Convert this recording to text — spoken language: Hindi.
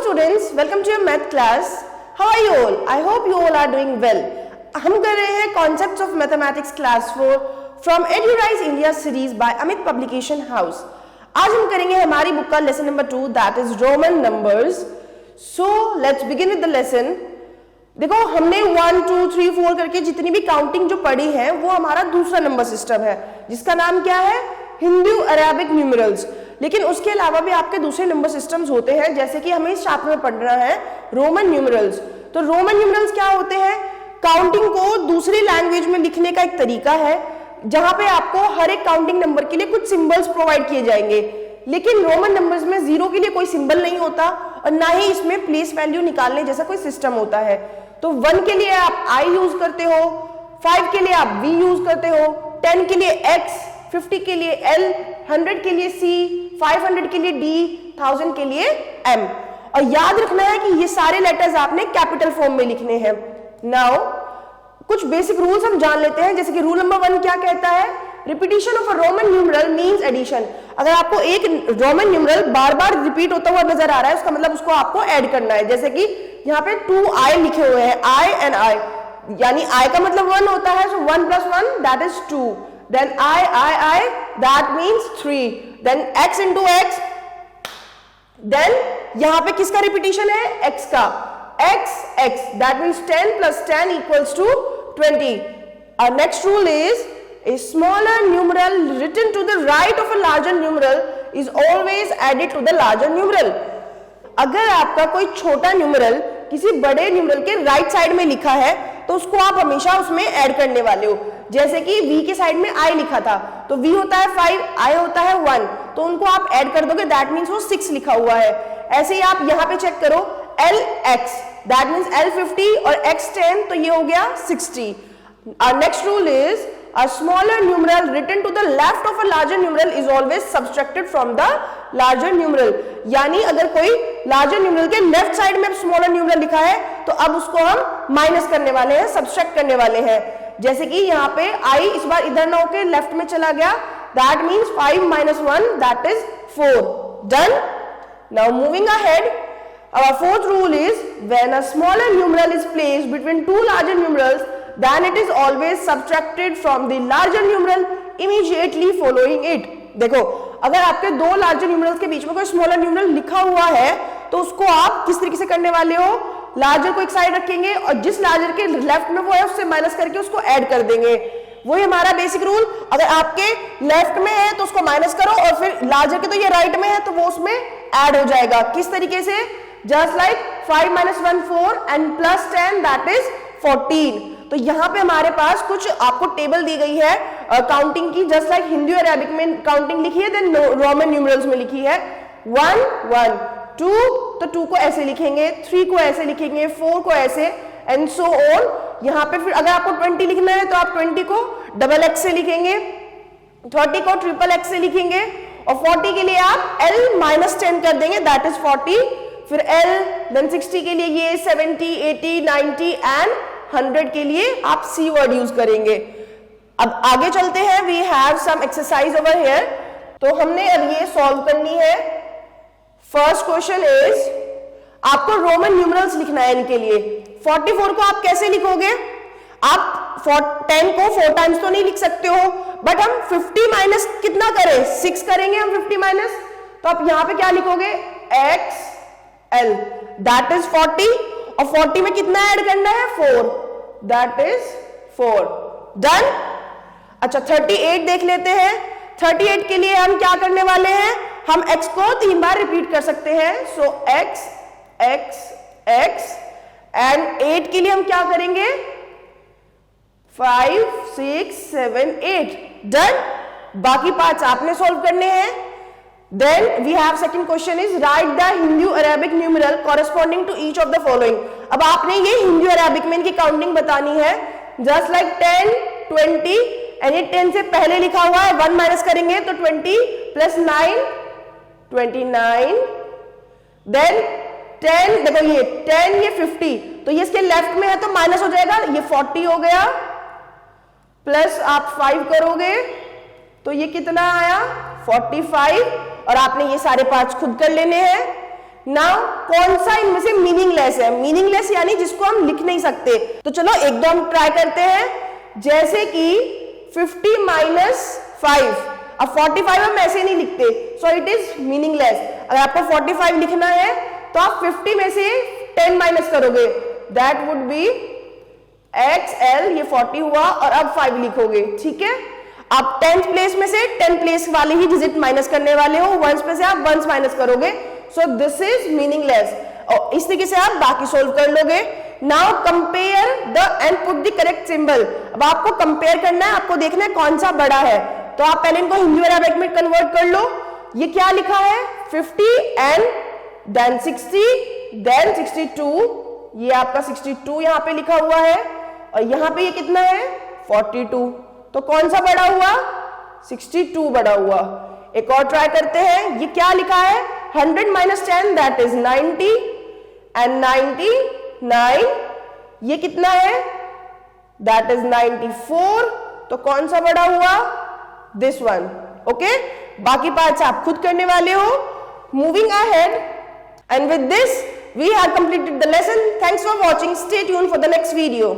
students, welcome to your math class. How are you all? I hope you all are doing well. हम कर रहे हैं Concepts of Mathematics Class 4 from EduRise India series by Amit Publication House. आज हम करेंगे हमारी बुक का lesson number 2 that is Roman numbers. So let's begin with the lesson. देखो हमने 1, 2, 3, 4 करके जितनी भी काउंटिंग जो पढ़ी है वो हमारा दूसरा नंबर सिस्टम है जिसका नाम क्या है? Hindu Arabic numerals. लेकिन उसके अलावा भी आपके दूसरे नंबर सिस्टम्स होते हैं जैसे कि हमें इस चैप्टर में पढ़ना है रोमन न्यूमरल्स. तो रोमन न्यूमरल्स क्या होते हैं? काउंटिंग को दूसरी लैंग्वेज में लिखने का एक तरीका है जहां पे आपको हर एक काउंटिंग नंबर के लिए कुछ सिंबल्स प्रोवाइड किए जाएंगे. लेकिन रोमन नंबर्स में जीरो के लिए कोई सिंबल नहीं होता और ना ही इसमें प्लेस वैल्यू निकालने जैसा कोई सिस्टम होता है. तो 1 के लिए आप I यूज करते हो, 5 के लिए आप V यूज करते हो, 10 के लिए X, 50 के लिए L, 100 के लिए C, 500 के लिए D, 1000 के लिए M. और याद रखना है कि ये सारे लेटर्स आपने कैपिटल फॉर्म में लिखने हैं. नाउ कुछ बेसिक रूल्स हम जान लेते हैं. जैसे कि रूल नंबर 1 क्या कहता है? Repetition of a Roman numeral means addition. अगर आपको एक रोमन न्यूमरल बार बार रिपीट होता हुआ नजर आ रहा है उसका मतलब उसको आपको ऐड करना है. जैसे कि यहाँ पे 2I लिखे हुए हैं, I and I, यानी I का मतलब 1 होता है, so 1 plus 1 that is 2. Then I that means 3. Then X into X. Then यहाँ पे किसका रिपीटिशन है? X का. X that means 10 plus 10 equals to 20. Our next rule is a smaller numeral written to the right of a larger numeral is always added to the larger numeral. अगर आपका कोई छोटा न्यूमरल किसी बड़े न्यूमरल के राइट साइड में लिखा है तो उसको आप हमेशा उसमें ऐड करने वाले हो. जैसे कि V के साइड में I लिखा था तो V होता है 5, I होता है 1, तो उनको आप ऐड कर दोगे, दैट मीन्स वो 6 लिखा हुआ है. ऐसे ही आप यहाँ पे चेक करो, LX दैट मीन्स L 50 और X 10, तो ये हो गया 60. Our next rule is a smaller numeral written to the left of a larger numeral is always subtracted from the larger numeral. यानी अगर कोई larger numeral के लेफ्ट साइड में smaller numeral लिखा है तो अब उसको हम माइनस करने वाले हैं, सब्सट्रैक्ट करने वाले हैं. जैसे कि यहाँ पे I इस बार इधर ना होके लेफ्ट में चला गया, that means 5 minus 1 that is 4. Done. Now moving ahead, our fourth rule is when a smaller numeral is placed between two larger numerals, then it is always subtracted from the larger numeral immediately following it. देखो अगर आपके दो लार्जर न्यूमरल्स के बीच में कोई स्मॉलर न्यूमरल लिखा हुआ है तो उसको आप किस तरीके से करने वाले हो? लार्जर को एक साइड रखेंगे और जिस लार्जर के लेफ्ट में वो है उससे माइनस करके उसको ऐड कर देंगे. वही हमारा बेसिक रूल. अगर आपके लेफ्ट में है तो उसको माइनस करो और फिर लार्जर के तो ये राइट में है तो वो उसमें ऐड हो जाएगा. किस तरीके से? Just like 5 minus 1 4 and plus 10 that is 14. तो यहाँ पे हमारे पास कुछ आपको टेबल दी गई है काउंटिंग की, जस्ट लाइक हिंदी और अरेबिक में काउंटिंग लिखी है, देन रोमन न्यूमरल्स में लिखी है. 1 1 2 तो 2 को ऐसे लिखेंगे, 3 को ऐसे लिखेंगे, 4 को ऐसे एंड सो ऑन. यहाँ पे फिर अगर आपको 20 लिखना है तो आप 20 को डबल एक्स से लिखेंगे, 30 को ट्रिपल एक्स से लिखेंगे और 40 के लिए आप L minus 10 कर देंगे, दैट इज 40. फिर L, देन 60 के लिए ये 70, 80, 90 एंड 100 के लिए आप C वर्ड यूज करेंगे. अब आगे चलते हैं. We have some exercise over here. तो हमने अब ये सॉल्व करनी है. फर्स्ट क्वेश्चन इज आपको रोमन न्यूमरल्स लिखना है इनके लिए. 44 को आप कैसे लिखोगे? आप 10 को 4 टाइम्स तो नहीं लिख सकते हो, बट हम 50 माइनस कितना करें? 6 करेंगे हम 50 माइनस. तो आप यहां पे क्या लिखोगे? X L दैट इज 40 और 40 में कितना ऐड करना है? 4 दैट इज 4. डन. अच्छा 38 देख लेते हैं. 38 के लिए हम क्या करने वाले हैं? हम x को 3 बार रिपीट कर सकते हैं. सो x x x एंड 8 के लिए हम क्या करेंगे? 5 6 7 8. डन. बाकी पार्ट्स आपने सॉल्व करने हैं. Then we have second question is write the Hindu-Arabic numeral corresponding to each of the following. अब आपने ये हिंदी और अरेबिक में इनकी काउंटिंग बतानी है. Just like 10, 20 and ये 10 से पहले लिखा हुआ है, 1 माइनस करेंगे तो 20 plus 9 29. Then 10, देखो ये 10 ये 50 तो ये इसके लेफ्ट में है तो माइनस हो जाएगा, ये 40 हो गया. प्लस आप 5 करोगे तो ये कितना आया? 45. और आपने ये सारे पार्ट्स खुद कर लेने हैं. नाउ कौन सा इनमें से मीनिंगलेस है? मीनिंगलेस यानी जिसको हम लिख नहीं सकते। तो चलो एक दो हम ट्राई करते हैं। जैसे कि 50 माइनस 5, अब 45 हम ऐसे नहीं लिखते, सो इट इज मीनिंगलेस। अगर आपको 45 लिखना है तो आप 50 में से 10 माइनस करोगे, दैट वुड बी XL, ये 40 हुआ, और अब 5 लिखोगे, ठीक है। आप 10th प्लेस में से 10 प्लेस वाले ही डिजिट माइनस करने वाले हो, वंस में से आप वंस माइनस करोगे, सो दिस इज मीनिंगलेस। और इस तरीके से आप बाकी सोल्व कर लोगे। Now compare the end put the correct symbol. अब आपको कंपेयर करना है, आपको देखना है कौन सा बड़ा है। तो आप पहले इनको हिंदी और अरबिक में कन्वर्ट कर लो। ये क्या लिखा है? 50 एंड देन 60 देन 62, ये आपका 62 यहां पे लिखा हुआ है, और यहां पे ये कितना है? 42। तो कौन सा बड़ा हुआ? 62 बड़ा हुआ। एक और ट्राई करते हैं। ये क्या लिखा है? 100 माइनस 10 दैट इज 90 एंड 99, ये कितना है? That is 94। तो कौन सा बड़ा हुआ? This one. ओके, बाकी पार्ट्स आप खुद करने वाले हो। Moving ahead, and with this we have completed the lesson. Thanks for watching. Stay tuned for the next video.